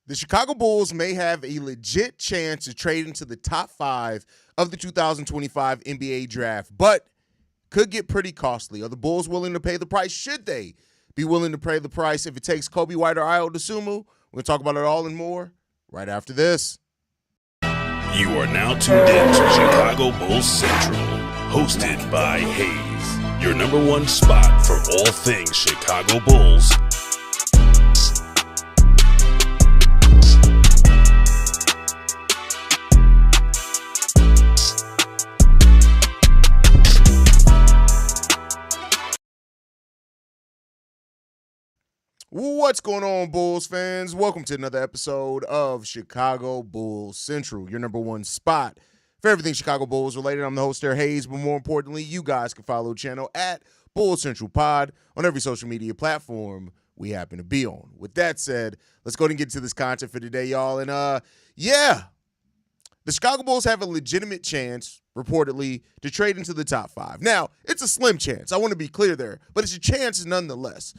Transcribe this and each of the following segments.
The Chicago Bulls may have a legit chance to trade into the top 5 of the 2025 NBA draft, but could get pretty costly. Are the Bulls willing to pay the price? Should they be willing to pay the price if it takes Coby White or Ayo Dosunmu? We're going to talk about it all and more right after this. You are now tuned in to Chicago Bulls Central, hosted by Hayes, your number one spot for all things Chicago Bulls. What's going on, Bulls fans? Welcome to another episode of Chicago Bulls Central, your number one spot for everything Chicago Bulls related. I'm the host there, Hayes, but more importantly, you guys can follow the channel at Bulls Central Pod on every social media platform we happen to be on. With that said, let's go ahead and get to this content for today, y'all. And the Chicago Bulls have a legitimate chance, reportedly, to trade into the top 5. Now, it's a slim chance. I want to be clear there, but it's a chance nonetheless.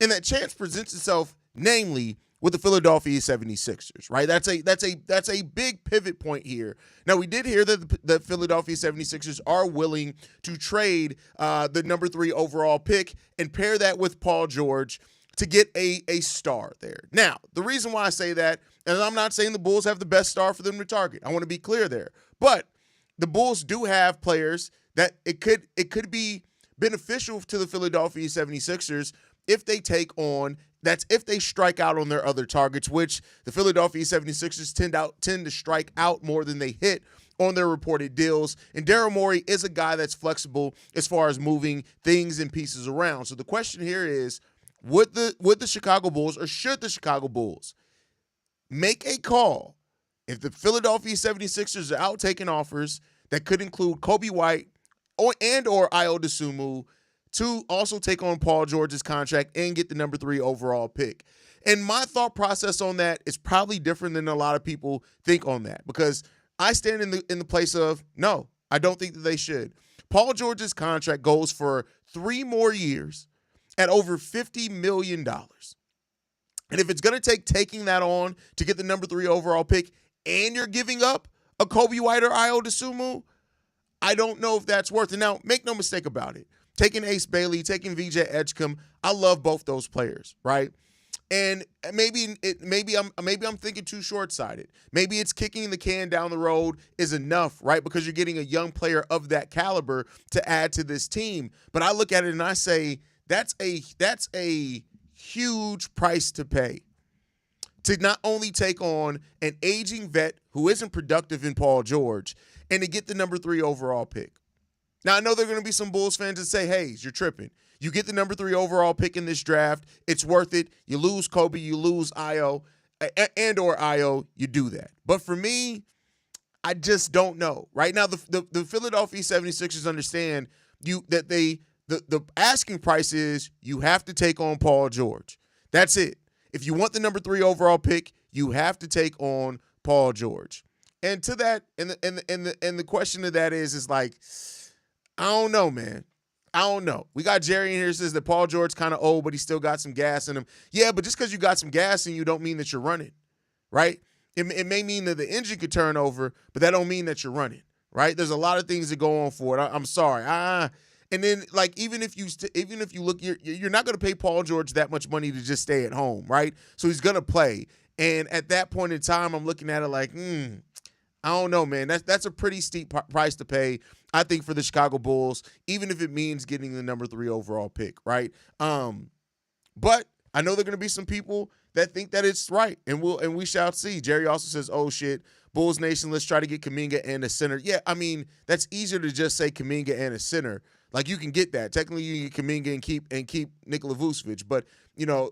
And that chance presents itself, namely, with the Philadelphia 76ers, right? That's a big pivot point here. Now, we did hear that the Philadelphia 76ers are willing to trade the number 3 overall pick and pair that with Paul George to get a star there. Now, the reason why I say that, and I'm not saying the Bulls have the best star for them to target. I want to be clear there. But the Bulls do have players that it could be beneficial to the Philadelphia 76ers if they take on, that's if they strike out on their other targets, which the Philadelphia 76ers tend to strike out more than they hit on their reported deals. And Daryl Morey is a guy that's flexible as far as moving things and pieces around. So the question here is, would the Chicago Bulls, or should the Chicago Bulls make a call if the Philadelphia 76ers are out taking offers that could include Coby White or Ayo Dosunmu to also take on Paul George's contract and get the number 3 overall pick? And my thought process on that is probably different than a lot of people think on that, because I stand in the place of, no, I don't think that they should. Paul George's contract goes for 3 more years at over $50 million. And if it's going to take taking that on to get the number 3 overall pick and you're giving up a Coby White or Ayo Dosunmu, I don't know if that's worth it. Now, make no mistake about it. Taking Ace Bailey, taking VJ Edgecomb, I love both those players, right? And maybe I'm thinking too short-sighted. Maybe it's kicking the can down the road is enough, right? Because you're getting a young player of that caliber to add to this team. But I look at it and I say that's a huge price to pay to not only take on an aging vet who isn't productive in Paul George and to get the number 3 overall pick. Now, I know there are going to be some Bulls fans that say, hey, you're tripping. You get the number 3 overall pick in this draft. It's worth it. You lose Coby, you lose Ayo, or Ayo, you do that. But for me, I just don't know. Right now, the Philadelphia 76ers understand that the asking price is you have to take on Paul George. That's it. If you want the number 3 overall pick, you have to take on Paul George. And to that, and the question to that is like, I don't know, man. I don't know. We got Jerry in here who says that Paul George's kind of old, but he still got some gas in him. Yeah, but just because you got some gas in you don't mean that you're running, right? It may mean that the engine could turn over, but that don't mean that you're running, right? There's a lot of things that go on for it. I'm sorry. And then, like, even if you look, you're not going to pay Paul George that much money to just stay at home, right? So he's going to play. And at that point in time, I'm looking at it like, I don't know, man. That's a pretty steep price to pay, I think, for the Chicago Bulls, even if it means getting the number 3 overall pick, right? But I know there are going to be some people that think that it's right, and we shall see. Jerry also says, oh, shit, Bulls Nation, let's try to get Kuminga and a center. Yeah, I mean, that's easier to just say Kuminga and a center. Like, you can get that. Technically, you can get Kuminga and keep Nikola Vucevic. But,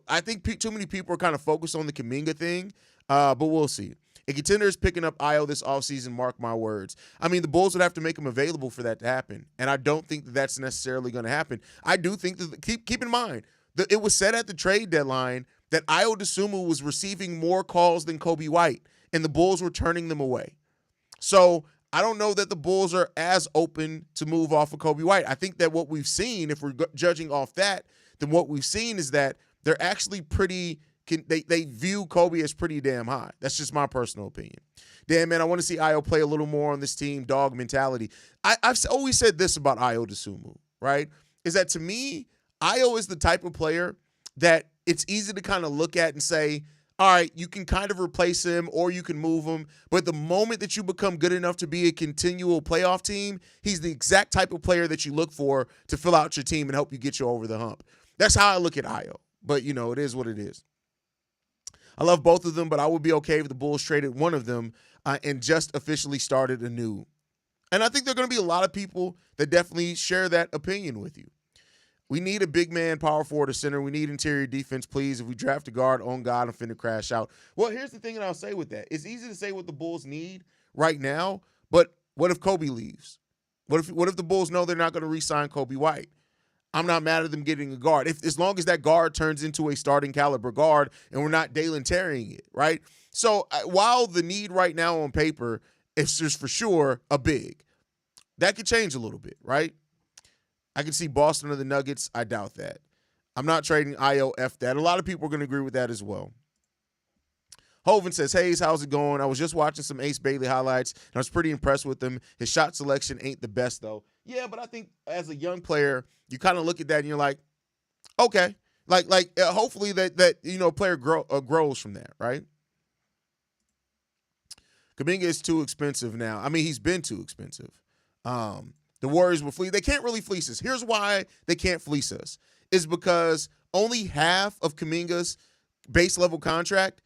I think too many people are kind of focused on the Kuminga thing, but we'll see. A contender is picking up Ayo this offseason, mark my words. I mean, the Bulls would have to make him available for that to happen, and I don't think that that's necessarily going to happen. I do think that keep in mind that it was said at the trade deadline that Ayo Dosunmu was receiving more calls than Coby White, and the Bulls were turning them away. So I don't know that the Bulls are as open to move off of Coby White. I think that what we've seen, if we're judging off that, then what we've seen is that they're actually pretty they view Coby as pretty damn high. That's just my personal opinion. Damn, man, I want to see Ayo play a little more on this team, dog mentality. I've always said this about Ayo Dosunmu, right? Is that to me, Ayo is the type of player that it's easy to kind of look at and say, all right, you can kind of replace him or you can move him. But the moment that you become good enough to be a continual playoff team, he's the exact type of player that you look for to fill out your team and help you get you over the hump. That's how I look at Ayo. But, you know, it is what it is. I love both of them, but I would be okay if the Bulls traded one of them and just officially started anew. And I think there are going to be a lot of people that definitely share that opinion with you. We need a big man, power forward, or center. We need interior defense, please. If we draft a guard, on God, I'm finna crash out. Well, here's the thing that I'll say with that. It's easy to say what the Bulls need right now, but what if Coby leaves? What if the Bulls know they're not going to re-sign Coby White? I'm not mad at them getting a guard. As long as that guard turns into a starting caliber guard and we're not Dalen Terrying it, right? So while the need right now on paper is just for sure a big, that could change a little bit, right? I can see Boston or the Nuggets. I doubt that. I'm not trading Ayo, F that. A lot of people are going to agree with that as well. Hovind says, Hayes, how's it going? I was just watching some Ace Bailey highlights, and I was pretty impressed with him. His shot selection ain't the best, though. Yeah, but I think as a young player, you kind of look at that and you're like, okay. Hopefully that you know, player grows from that, right? Kuminga is too expensive now. I mean, he's been too expensive. The Warriors will fleece. They can't really fleece us. Here's why they can't fleece us. Is because only half of Kuminga's base level contract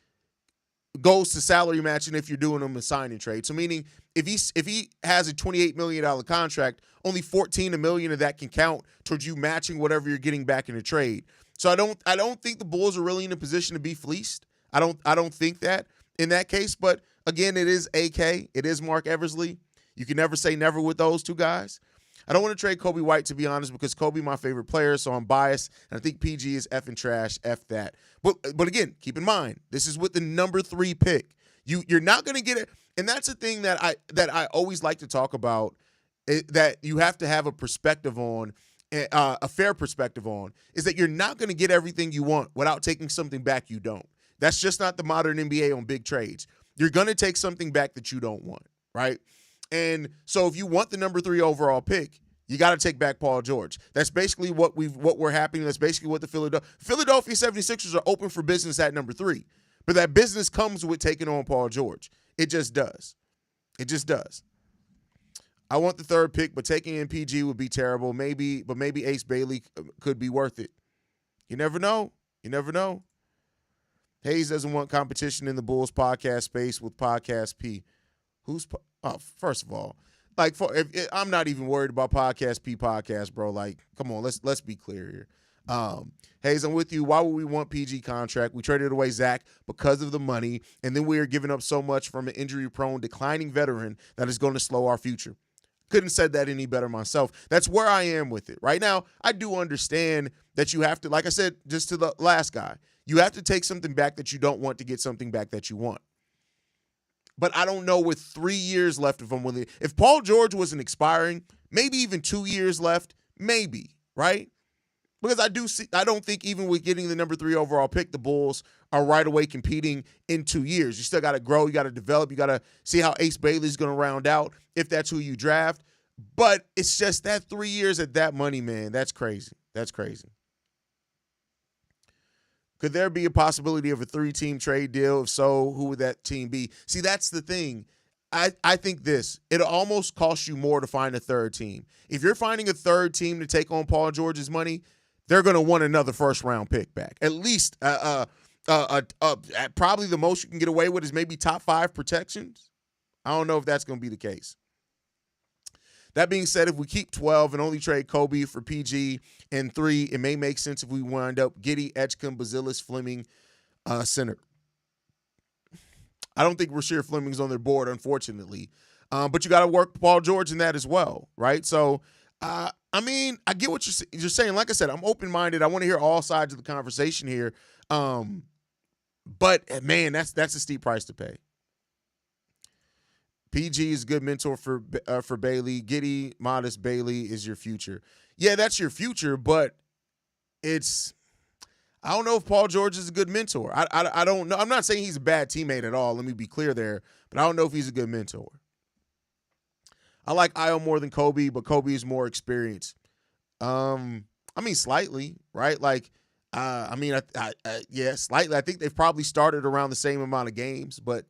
goes to salary matching if you're doing them a signing trade. So meaning if he has a $28 million contract, only $14 million of that can count towards you matching whatever you're getting back in a trade. So I don't think the Bulls are really in a position to be fleeced. I don't think that in that case. But again, it is AK. It is Mark Eversley. You can never say never with those two guys. I don't want to trade Coby White, to be honest, because Coby my favorite player, so I'm biased, and I think PG is effing trash. F that. But again, keep in mind, this is with the number 3 pick. You're not going to get it, and that's the thing that I always like to talk about, that you have to have a perspective on, a fair perspective on, is that you're not going to get everything you want without taking something back you don't. That's just not the modern NBA on big trades. You're going to take something back that you don't want, right? And so if you want the number 3 overall pick, you got to take back Paul George. That's basically what we're happening. That's basically what the Philadelphia 76ers are open for business at number 3. But that business comes with taking on Paul George. It just does. It just does. I want the 3rd pick, but taking in PG would be terrible. Maybe Ace Bailey could be worth it. You never know. You never know. Hayes doesn't want competition in the Bulls podcast space with Podcast P. First of all, I'm not even worried about Podcast P podcast, bro. Like, come on, let's be clear here. Hayes, I'm with you. Why would we want PG contract? We traded away Zach because of the money, and then we are giving up so much from an injury-prone, declining veteran that is going to slow our future. Couldn't have said that any better myself. That's where I am with it. Right now, I do understand that you have to, like I said, just to the last guy, you have to take something back that you don't want to get something back that you want. But I don't know with 3 years left of him. If Paul George wasn't expiring, maybe even 2 years left, maybe, right? Because I don't think even with getting the number 3 overall pick, the Bulls are right away competing in 2 years. You still got to grow. You got to develop. You got to see how Ace Bailey's going to round out if that's who you draft. But it's just that 3 years at that money, man, that's crazy. That's crazy. Could there be a possibility of a 3-team trade deal? If so, who would that team be? See, that's the thing. I think it'll almost cost you more to find a 3rd team. If you're finding a 3rd team to take on Paul George's money, they're going to want another first-round pick back. At least probably the most you can get away with is maybe top 5 protections. I don't know if that's going to be the case. That being said, if we keep 12 and only trade Coby for PG and 3, it may make sense if we wind up Giddey, Edgecomb, Bazilis, Fleming, center. I don't think Rasheer Fleming's on their board, unfortunately. But you got to work Paul George in that as well, right? So, I mean, I get what you're saying. Like I said, I'm open-minded. I want to hear all sides of the conversation here. But, man, that's a steep price to pay. PG is a good mentor for Bailey. Giddey, modest Bailey is your future. Yeah, that's your future, but I don't know if Paul George is a good mentor. I don't know. I'm not saying he's a bad teammate at all. Let me be clear there. But I don't know if he's a good mentor. I like Ayo more than Coby, but Coby is more experienced. I mean, slightly, right? Like, yeah, slightly. I think they've probably started around the same amount of games, but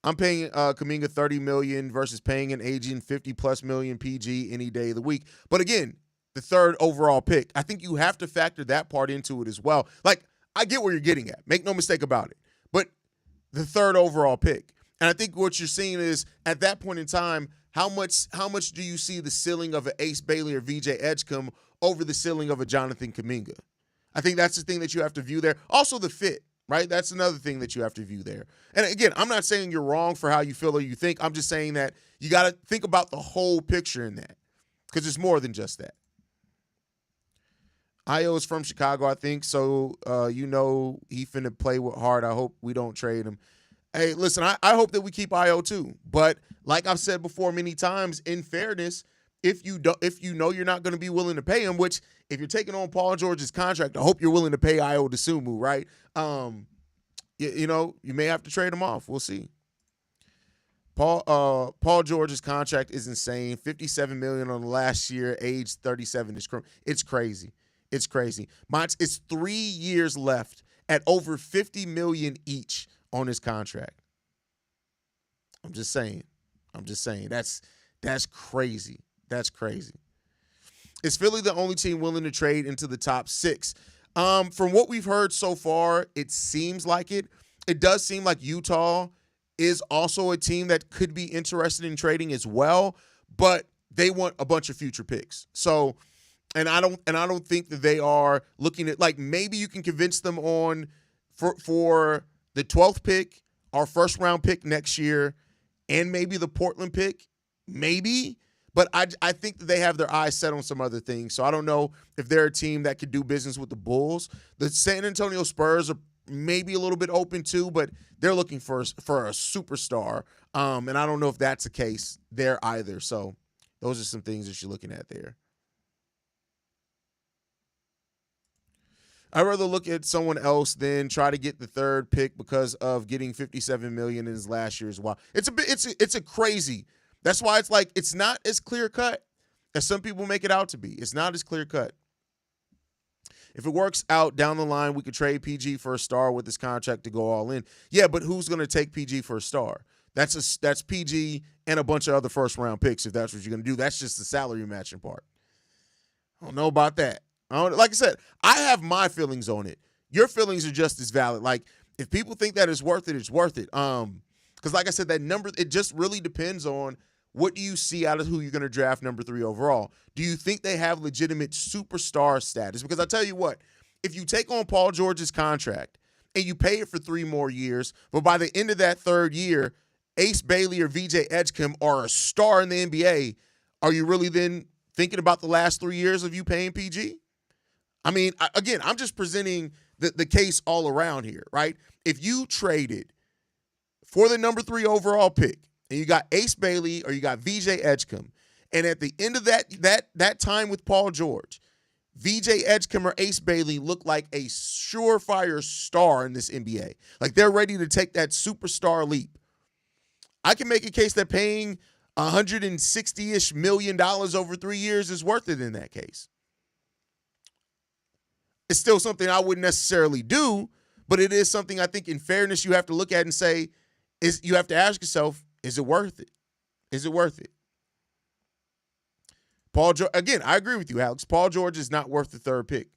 I'm paying Kuminga $30 million versus paying an agent $50+ million PG any day of the week. But again, the third overall pick, I think you have to factor that part into it as well. Like, I get where you're getting at. Make no mistake about it. But the third overall pick, and I think what you're seeing is at that point in time, how much do you see the ceiling of an Ace Bailey or VJ Edgecomb over the ceiling of a Jonathan Kuminga? I think that's the thing that you have to view there. Also, the fit. Right? That's another thing that you have to view there. And again, I'm not saying you're wrong for how you feel or you think. I'm just saying that you got to think about the whole picture in that because it's more than just that. Ayo is from Chicago, I think, so he finna play with hard. I hope we don't trade him. Hey, listen, I hope that we keep Ayo too. But like I've said before many times, in fairness, if you know you're not going to be willing to pay him, which if you're taking on Paul George's contract, I hope you're willing to pay Ayo Dosunmu, right? You may have to trade him off. We'll see. Paul George's contract is insane. $57 million on the last year, age 37. It's crazy. It's crazy. It's 3 years left at over $50 million each on his contract. I'm just saying. That's crazy. That's crazy. Is Philly the only team willing to trade into the top 6? From what we've heard so far, it seems like it. It does seem like Utah is also a team that could be interested in trading as well, but they want a bunch of future picks. So, and I don't think that they are looking at, like, maybe you can convince them on for the 12th pick, our first round pick next year, and maybe the Portland pick, maybe. But I think that they have their eyes set on some other things. So I don't know if they're a team that could do business with the Bulls. The San Antonio Spurs are maybe a little bit open too, but they're looking for a superstar. And I don't know if that's the case there either. So those are some things that you're looking at there. I'd rather look at someone else than try to get the third pick because of getting $57 million in his last year as well. It's a crazy. That's why it's like it's not as clear-cut as some people make it out to be. It's not as clear-cut. If it works out down the line, we could trade PG for a star with this contract to go all in. Yeah, but who's going to take PG for a star? That's PG and a bunch of other first-round picks if that's what you're going to do. That's just the salary matching part. I don't know about that. Like I said, I have my feelings on it. Your feelings are just as valid. Like, if people think that it's worth it, it's worth it. Because like I said, that number, it just really depends on what do you see out of who you're going to draft number 3 overall. Do you think they have legitimate superstar status? Because I tell you what, if you take on Paul George's contract and you pay it for 3 more years, but by the end of that 3rd year, Ace Bailey or VJ Edgecomb are a star in the NBA, are you really then thinking about the last 3 years of you paying PG? I mean, again, I'm just presenting the case all around here, right? If you traded for the number 3 overall pick and you got Ace Bailey or you got VJ Edgecomb, and at the end of that time with Paul George, VJ Edgecomb or Ace Bailey look like a surefire star in this NBA. Like, they're ready to take that superstar leap. I can make a case that paying $160-ish million over 3 years is worth it in that case. It's still something I wouldn't necessarily do, but it is something I think in fairness you have to look at and say, you have to ask yourself, is it worth it? Is it worth it? Paul George, again, I agree with you, Alex. Paul George is not worth the 3rd pick.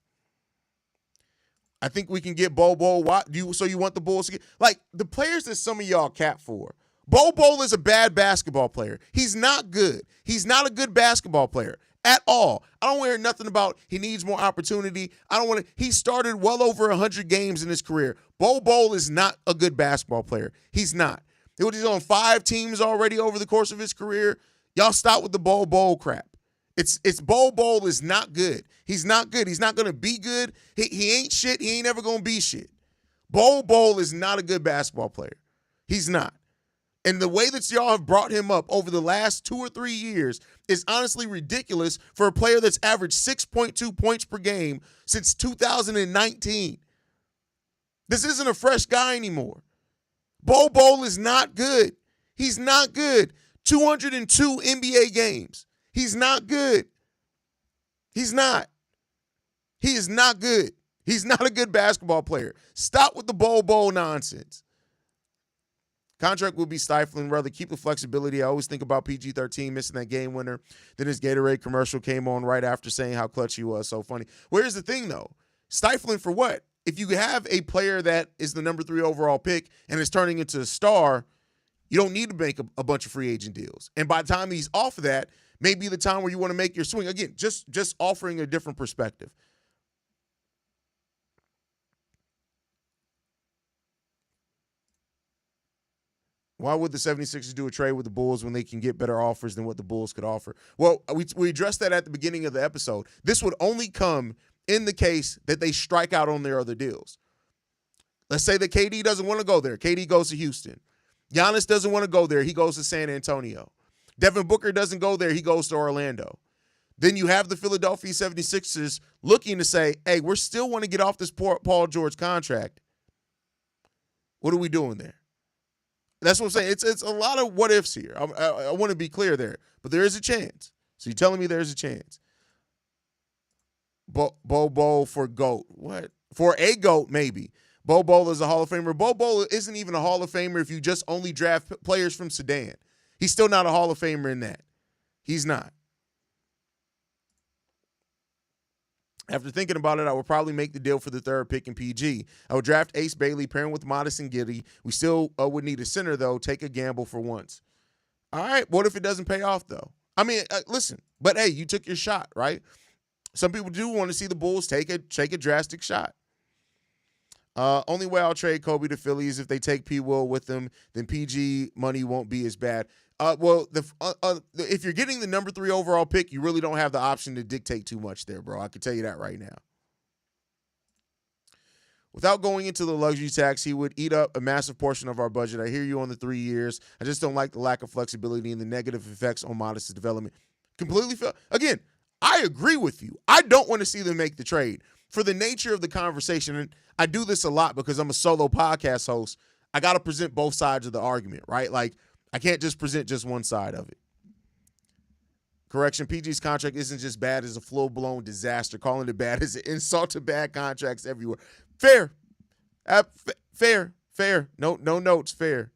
I think we can get Bobo. So you want the Bulls to get, like, the players that some of y'all cap for. Bobo is a bad basketball player. He's not good. He's not a good basketball player at all. I don't want to hear nothing about he needs more opportunity. He started well over 100 games in his career. Bobo is not a good basketball player. He's not. He's on 5 teams already over the course of his career. Y'all stop with the Bobo crap. It's Bobo is not good. He's not good. He's not going to be good. He ain't shit. He ain't ever going to be shit. Bobo is not a good basketball player. He's not. And the way that y'all have brought him up over the last 2 or 3 years is honestly ridiculous for a player that's averaged 6.2 points per game since 2019. This isn't a fresh guy anymore. Bol is not good. He's not good. 202 NBA games. He's not good. He's not. He is not good. He's not a good basketball player. Stop with the Bol nonsense. Contract will be stifling. Rather keep the flexibility. I always think about PG-13 missing that game winner. Then his Gatorade commercial came on right after saying how clutch he was. So funny. Well, here's the thing, though. Stifling for what? If you have a player that is the number 3 overall pick and is turning into a star, you don't need to make a bunch of free agent deals. And by the time he's off of that, may be the time where you want to make your swing. Again, just offering a different perspective. Why would the 76ers do a trade with the Bulls when they can get better offers than what the Bulls could offer? Well, we addressed that at the beginning of the episode. This would only come in the case that they strike out on their other deals. Let's say that KD doesn't want to go there. KD goes to Houston. Giannis doesn't want to go there. He goes to San Antonio. Devin Booker doesn't go there. He goes to Orlando. Then you have the Philadelphia 76ers looking to say, hey, we still want to get off this Paul George contract. What are we doing there? That's what I'm saying. It's a lot of what ifs here. I want to be clear there, but there is a chance. So you're telling me there's a chance. Bo for GOAT. What? For a GOAT, maybe. Bo is a Hall of Famer. Bo isn't even a Hall of Famer if you just only draft players from Sudan. He's still not a Hall of Famer in that. He's not. After thinking about it, I would probably make the deal for the 3rd pick in PG. I would draft Ace Bailey, pairing with Modest and Giddey. We still would need a center, though. Take a gamble for once. All right. What if it doesn't pay off, though? I mean, listen. But, hey, you took your shot, right? Some people do want to see the Bulls take a drastic shot. Only way I'll trade Coby to Philly is if they take P. Will with them. Then PG money won't be as bad. If you're getting the number 3 overall pick, you really don't have the option to dictate too much there, bro. I can tell you that right now. Without going into the luxury tax, he would eat up a massive portion of our budget. I hear you on the 3 years. I just don't like the lack of flexibility and the negative effects on Modest's development. Again, I agree with you. I don't want to see them make the trade. For the nature of the conversation, and I do this a lot because I'm a solo podcast host, I got to present both sides of the argument, right? Like, I can't just present just one side of it. Correction, PG's contract isn't just bad, it's a full-blown disaster. Calling it bad is an insult to bad contracts everywhere. Fair. Fair. No notes, fair.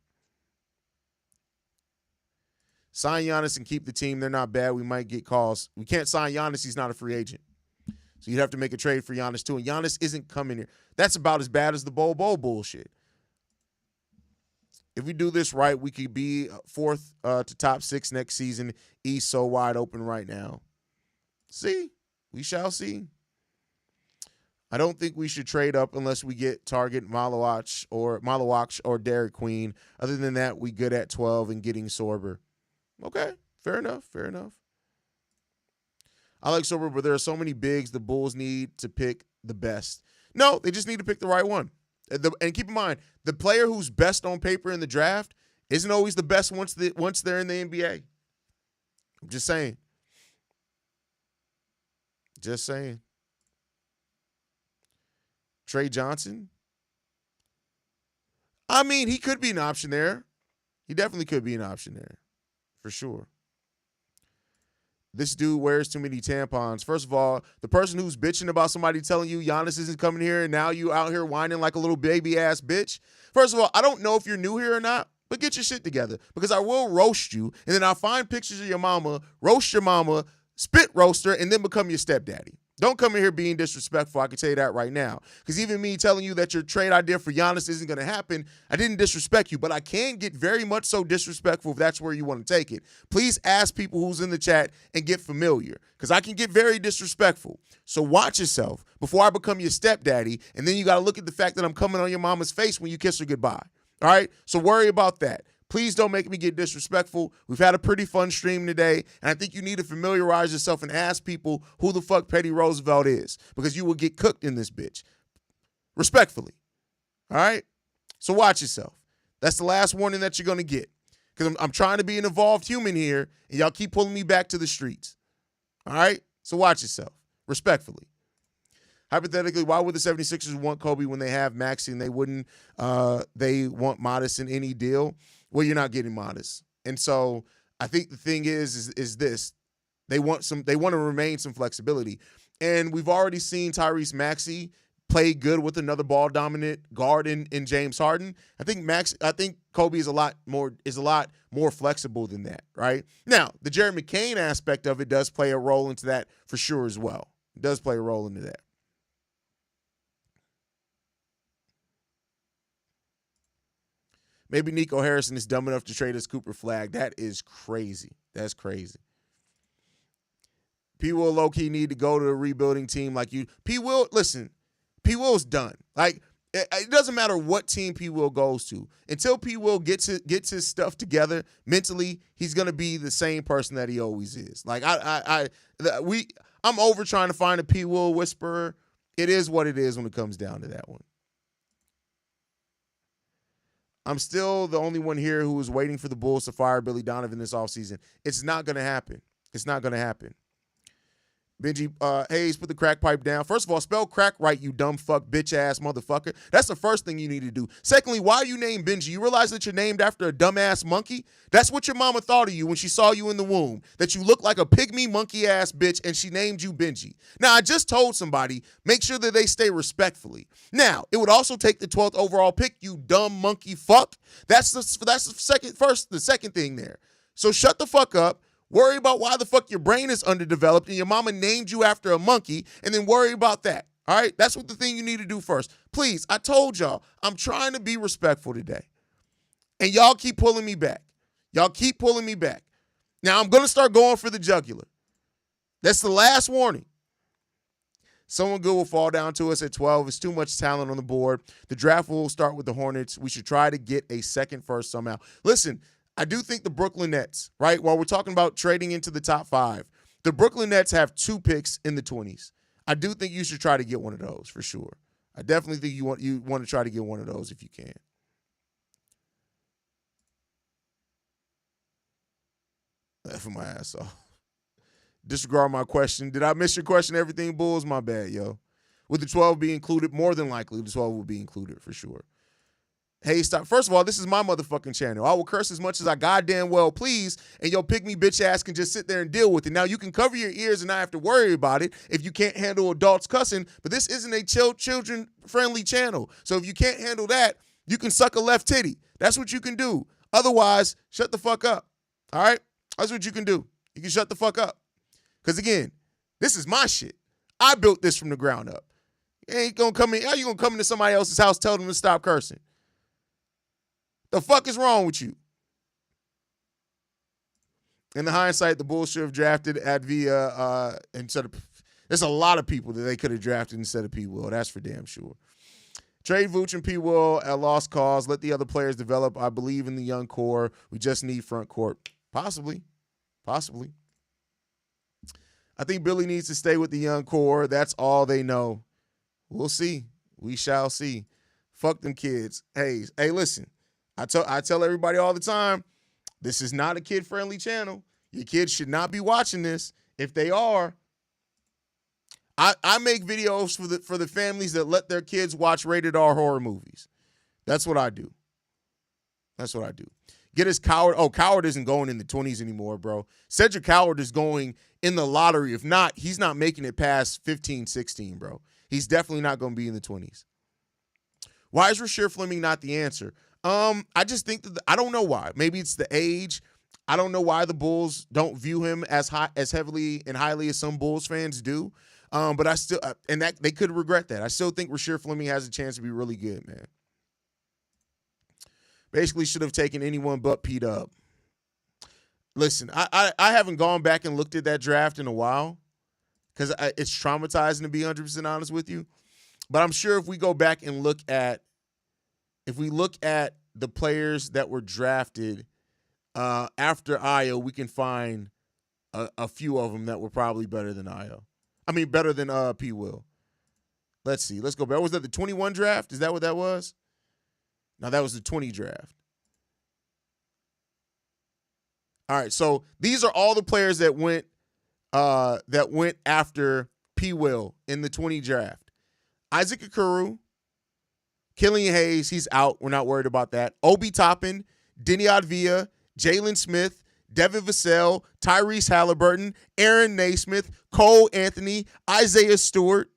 Sign Giannis and keep the team. They're not bad. We might get calls. We can't sign Giannis. He's not a free agent. So you'd have to make a trade for Giannis, too. And Giannis isn't coming here. That's about as bad as the Bol bullshit. If we do this right, we could be 4th to top 6 next season. East so wide open right now. See? We shall see. I don't think we should trade up unless we get Target, Malawach, or Dairy Queen. Other than that, we good at 12 and getting Sorber. Okay, fair enough. I like Sorber, but there are so many bigs the Bulls need to pick the best. No, they just need to pick the right one. And keep in mind, the player who's best on paper in the draft isn't always the best once they're in the NBA. I'm just saying. Trey Johnson? I mean, he could be an option there. He definitely could be an option there. For sure. This dude wears too many tampons. First of all, the person who's bitching about somebody telling you Giannis isn't coming here and now you out here whining like a little baby-ass bitch. First of all, I don't know if you're new here or not, but get your shit together because I will roast you, and then I'll find pictures of your mama, roast your mama, spit roast her, and then become your stepdaddy. Don't come in here being disrespectful. I can tell you that right now. Because even me telling you that your trade idea for Giannis isn't going to happen, I didn't disrespect you. But I can get very much so disrespectful if that's where you want to take it. Please ask people who's in the chat and get familiar. Because I can get very disrespectful. So watch yourself before I become your stepdaddy. And then you got to look at the fact that I'm coming on your mama's face when you kiss her goodbye. All right? So worry about that. Please don't make me get disrespectful. We've had a pretty fun stream today, and I think you need to familiarize yourself and ask people who the fuck Petty Roosevelt is because you will get cooked in this bitch. Respectfully. All right? So watch yourself. That's the last warning that you're going to get. Because I'm trying to be an evolved human here, and y'all keep pulling me back to the streets. All right? So watch yourself, respectfully. Hypothetically, why would the 76ers want Coby when they have Maxey and they wouldn't they want Modest in any deal? Well, you're not getting Modest. And so I think the thing is this. They want to remain some flexibility. And we've already seen Tyrese Maxey play good with another ball dominant guard in James Harden. I think Coby is a lot more flexible than that, right? Now, the Jared McCain aspect of it does play a role into that for sure as well. It does play a role into that. Maybe Nico Harrison is dumb enough to trade us Cooper Flag. That is crazy. That's crazy. P. Will low-key need to go to a rebuilding team like you. P. Will's done. Like, it doesn't matter what team P. Will goes to. Until P. Will gets his stuff together mentally, he's going to be the same person that he always is. Like, I'm over trying to find a P. Will whisperer. It is what it is when it comes down to that one. I'm still the only one here who is waiting for the Bulls to fire Billy Donovan this offseason. It's not going to happen. It's not going to happen. Benji Hayes, put the crack pipe down. First of all, spell crack right, you dumb fuck, bitch-ass motherfucker. That's the first thing you need to do. Secondly, why are you named Benji? You realize that you're named after a dumbass monkey? That's what your mama thought of you when she saw you in the womb, that you look like a pygmy monkey-ass bitch, and she named you Benji. Now, I just told somebody, make sure that they stay respectfully. Now, it would also take the 12th overall pick, you dumb monkey fuck. That's the second thing there. So shut the fuck up. Worry about why the fuck your brain is underdeveloped and your mama named you after a monkey, and then worry about that. All right? That's what the thing you need to do first. Please, I told y'all, I'm trying to be respectful today. And y'all keep pulling me back. Y'all keep pulling me back. Now, I'm going to start going for the jugular. That's the last warning. Someone good will fall down to us at 12. It's too much talent on the board. The draft will start with the Hornets. We should try to get a second first somehow. Listen, I do think the Brooklyn Nets, right, while we're talking about trading into the top 5, the Brooklyn Nets have 2 picks in the 20s. I do think you should try to get one of those for sure. I definitely think you want to try to get one of those if you can. Laughing my ass off. Disregard my question. Did I miss your question? Everything Bulls? My bad, yo. Would the 12 be included? More than likely, the 12 will be included for sure. Hey, stop. First of all, this is my motherfucking channel. I will curse as much as I goddamn well please, and your pick-me bitch ass can just sit there and deal with it. Now, you can cover your ears and not have to worry about it if you can't handle adults cussing, but this isn't a children-friendly channel. So if you can't handle that, you can suck a left titty. That's what you can do. Otherwise, shut the fuck up. All right? That's what you can do. You can shut the fuck up. Because, again, this is my shit. I built this from the ground up. You ain't gonna come in. How you gonna come into somebody else's house, tell them to stop cursing? The fuck is wrong with you? In the hindsight, the Bulls should have drafted Advia instead of. There's a lot of people that they could have drafted instead of P. Will. That's for damn sure. Trade Vooch and P. Will at lost cause. Let the other players develop. I believe in the young core. We just need front court. Possibly. I think Billy needs to stay with the young core. That's all they know. We'll see. We shall see. Fuck them kids. Hey, listen. I tell everybody all the time, this is not a kid-friendly channel. Your kids should not be watching this. If they are, I make videos for the families that let their kids watch rated R horror movies. That's what I do. Get his Coward. Oh, Coward isn't going in the 20s anymore, bro. Cedric Coward is going in the lottery. If not, he's not making it past 15, 16, bro. He's definitely not going to be in the 20s. Why is Rasheer Fleming not the answer? I just think that I don't know why. Maybe it's the age. I don't know why the Bulls don't view him as heavily and highly as some Bulls fans do. But I still, and that they could regret that. I still think Rasheer Fleming has a chance to be really good, man. Basically, should have taken anyone but P-Dub. Listen, I haven't gone back and looked at that draft in a while because it's traumatizing to be 100% honest with you. But I'm sure if we go back and look at the players that were drafted after Ayo, we can find a few of them that were probably better than Ayo. I mean, better than P. Will. Let's see. Let's go back. Was that the 21 draft? Is that what that was? No, that was the 20 draft. All right, so these are all the players that went after P. Will in the 20 draft. Isaac Okoro, Killian Hayes, he's out. We're not worried about that. Obi Toppin, Denny Advia, Jalen Smith, Devin Vassell, Tyrese Halliburton, Aaron Naismith, Cole Anthony, Isaiah Stewart,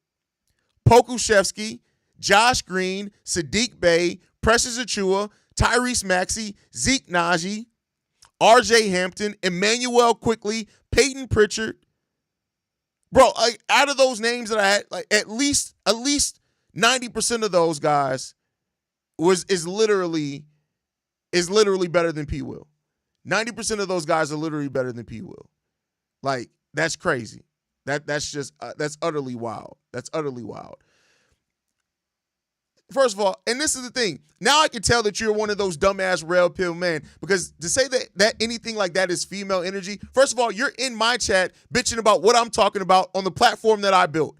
Pokuševski, Josh Green, Sadiq Bey, Precious Achua, Tyrese Maxey, Zeke Naji, RJ Hampton, Emmanuel Quickley, Peyton Pritchard. Bro, like, out of those names that I had, like at least 90% of those guys is literally better than P. Will. 90% of those guys are literally better than P. Will. Like, that's crazy. That's just that's utterly wild. That's utterly wild. First of all, and this is the thing, now I can tell that you're one of those dumbass rail pill men, because to say that anything like that is female energy, first of all, you're in my chat bitching about what I'm talking about on the platform that I built.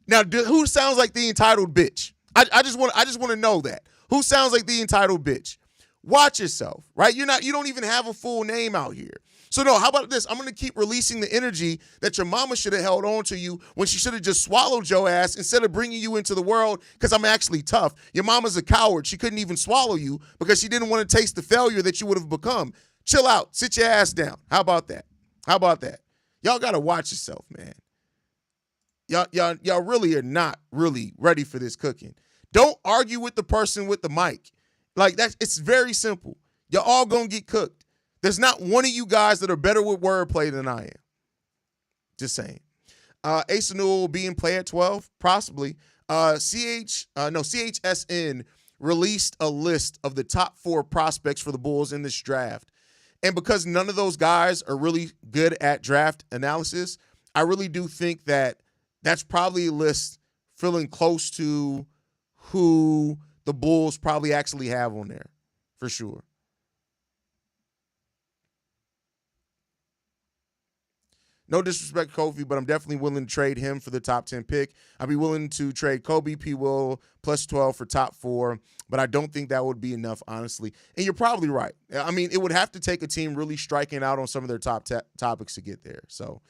Now, who sounds like the entitled bitch? I just want to know that. Who sounds like the entitled bitch? Watch yourself, right? You don't even have a full name out here. So no, how about this? I'm going to keep releasing the energy that your mama should have held on to you when she should have just swallowed your ass instead of bringing you into the world, because I'm actually tough. Your mama's a coward. She couldn't even swallow you because she didn't want to taste the failure that you would have become. Chill out. Sit your ass down. How about that? How about that? Y'all got to watch yourself, man. Y'all really are not really ready for this cooking. Don't argue with the person with the mic. Like, it's very simple. You're all going to get cooked. There's not one of you guys that are better with wordplay than I am. Just saying. Ace Newell will be in play at 12? Possibly. CHSN released a list of the top 4 prospects for the Bulls in this draft. And because none of those guys are really good at draft analysis, I really do think that that's probably a list feeling close to who the Bulls probably actually have on there, for sure. No disrespect to Kofi, but I'm definitely willing to trade him for the top 10 pick. I'd be willing to trade Coby, P. Will, plus 12 for top 4, but I don't think that would be enough, honestly. And you're probably right. I mean, it would have to take a team really striking out on some of their top topics to get there. So,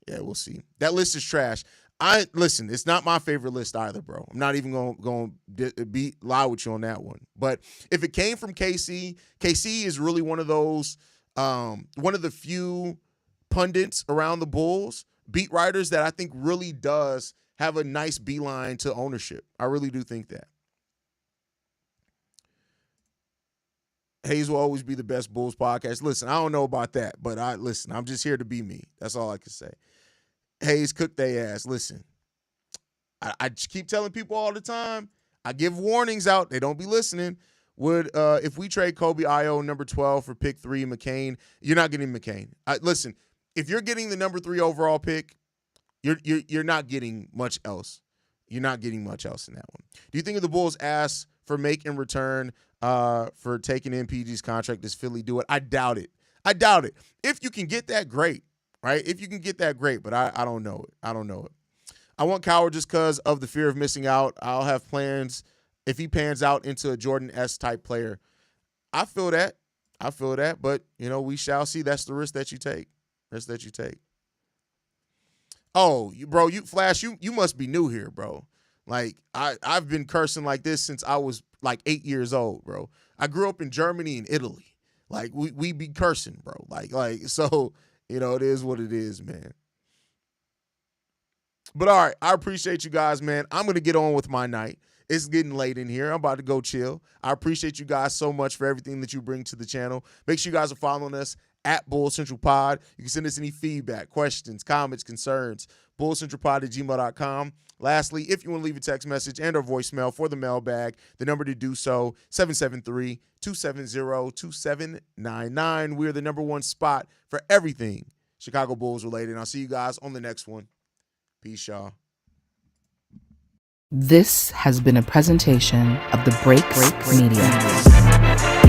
yeah, we'll see. That list is trash. Listen, it's not my favorite list either, bro. I'm not even going to lie with you on that one. But if it came from KC is really one of those, one of the few pundits around the Bulls, beat writers, that I think really does have a nice beeline to ownership. I really do think that. Hayes will always be the best Bulls podcast. Listen, I don't know about that, but I'm just here to be me. That's all I can say. Hayes, cook they ass. Listen, I keep telling people all the time, I give warnings out. They don't be listening. If we trade Coby, Ayo, number 12 for pick 3, McCain, you're not getting McCain. Listen, if you're getting the number 3 overall pick, you're not getting much else. You're not getting much else in that one. Do you think if the Bulls ask for make in return for taking MPG's contract, does Philly do it? I doubt it. If you can get that, great. Right? If you can get that, great, but I don't know it. I want Coward just because of the fear of missing out. I'll have plans if he pans out into a Jordan S type player. I feel that, but we shall see. That's the risk that you take. Oh, you Flash, you must be new here, bro. Like I've been cursing like this since I was like 8 years old, bro. I grew up in Germany and Italy. Like we be cursing, bro. Like so. It is what it is, man. But all right, I appreciate you guys, man. I'm going to get on with my night. It's getting late in here. I'm about to go chill. I appreciate you guys so much for everything that you bring to the channel. Make sure you guys are following us at Bull Central Pod. You can send us any feedback, questions, comments, concerns, bullcentralpod@gmail.com. Lastly, if you want to leave a text message and or voicemail for the mailbag, the number to do so, 773-270-2799. We're the number 1 spot for everything Chicago Bulls related. And I'll see you guys on the next one. Peace, y'all. This has been a presentation of the Break Media.